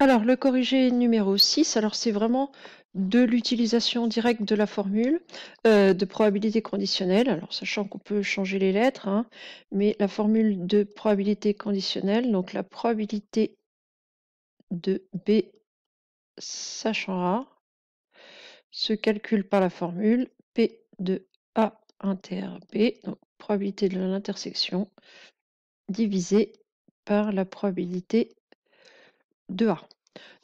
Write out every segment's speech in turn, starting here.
Alors, le corrigé numéro 6, alors c'est vraiment de l'utilisation directe de la formule de probabilité conditionnelle. Alors, sachant qu'on peut changer les lettres, hein, mais la formule de probabilité conditionnelle, donc la probabilité de B sachant A, se calcule par la formule P de A inter B, donc probabilité de l'intersection, divisée par la probabilité de A.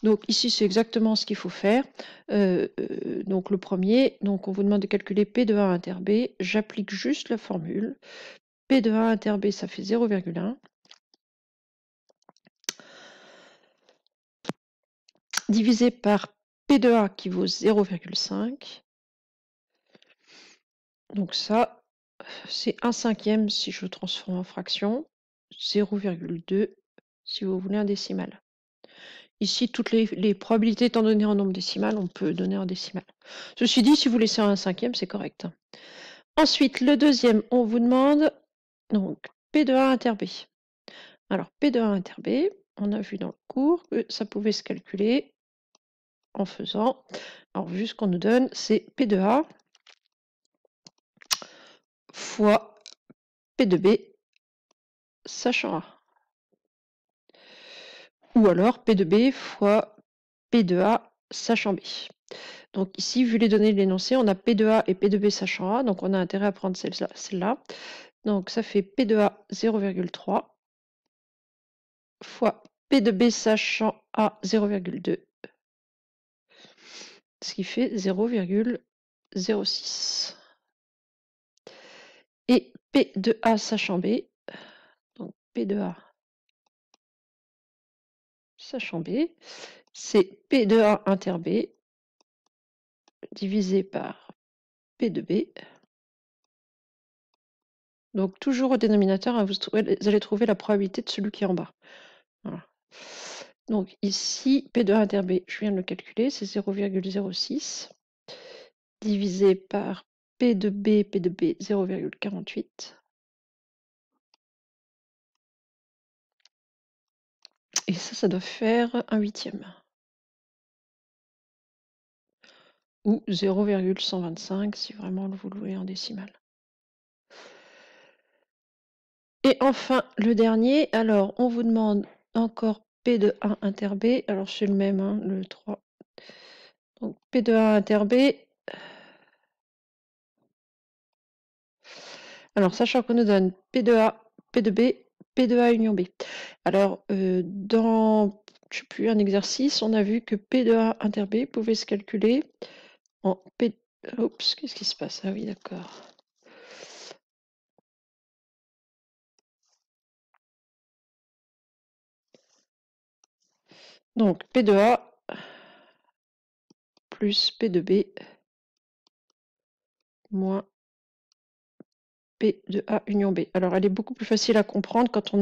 Donc ici, c'est exactement ce qu'il faut faire. Donc le premier, donc on vous demande de calculer P de A inter B. J'applique juste la formule. P de A inter B, ça fait 0,1. Divisé par P de A qui vaut 0,5. Donc ça, c'est 1/5 si je le transforme en fraction. 0,2 si vous voulez un décimal. Ici, toutes les probabilités étant données en nombre décimal, on peut donner en décimal. Ceci dit, si vous laissez un 1/5, c'est correct. Ensuite, le deuxième, on vous demande donc P de A inter B. Alors, P de A inter B, on a vu dans le cours que ça pouvait se calculer en faisant. Alors, vu ce qu'on nous donne, c'est P de A fois P de B sachant A. Ou alors P de B fois P de A sachant B. Donc ici, vu les données de l'énoncé, on a P de A et P de B sachant A, donc on a intérêt à prendre celle-là. Donc ça fait P de A 0,3 fois P de B sachant A 0,2, ce qui fait 0,06. Et P de A sachant B, donc P de A sachant B, c'est P de A inter B divisé par P de B. Donc toujours au dénominateur, hein, vous allez trouver la probabilité de celui qui est en bas. Voilà. Donc ici, P de A inter B, je viens de le calculer, c'est 0,06 divisé par P de B 0,48. Et ça doit faire 1/8. Ou 0,125 si vraiment vous le voulez en décimale. Et enfin, le dernier, alors on vous demande encore P de A inter B, alors c'est le même, hein, le 3. Donc P de A inter B, alors sachant qu'on nous donne P de A, P de B, P de A union B. Alors dans, je sais plus, un exercice, on a vu que P de A inter B pouvait se calculer en P... Oups, qu'est-ce qui se passe? Ah oui, d'accord. Donc P de A plus P de B moins P de A union B. Alors elle est beaucoup plus facile à comprendre quand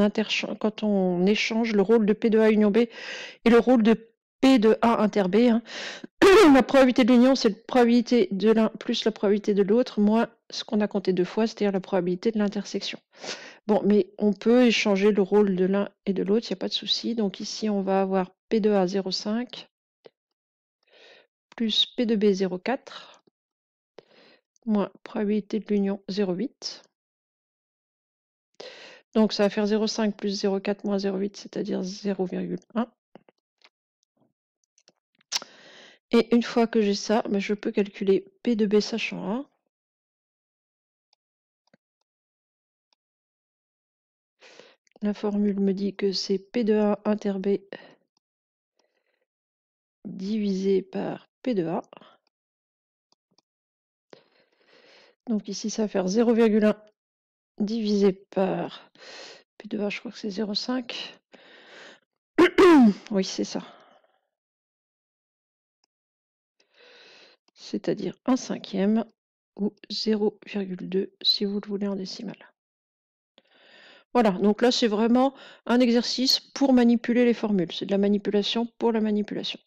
on échange le rôle de P de A union B et le rôle de P de A inter B. Hein. La probabilité de l'union, c'est la probabilité de l'un plus la probabilité de l'autre, moins ce qu'on a compté 2 fois, c'est-à-dire la probabilité de l'intersection. Bon, mais on peut échanger le rôle de l'un et de l'autre, il n'y a pas de souci. Donc ici, on va avoir P de A 0,5 plus P de B 0,4 moins probabilité de l'union 0,8. Donc ça va faire 0,5 plus 0,4 moins 0,8, c'est-à-dire 0,1. Et une fois que j'ai ça, je peux calculer P de B sachant A. La formule me dit que c'est P de A inter B divisé par P de A. Donc ici, ça va faire 0,1 divisé par P de A, je crois que c'est 0,5. Oui, c'est ça. C'est-à-dire 1/5 ou 0,2 si vous le voulez en décimale. Voilà, donc là c'est vraiment un exercice pour manipuler les formules. C'est de la manipulation pour la manipulation.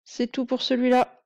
C'est tout pour celui-là.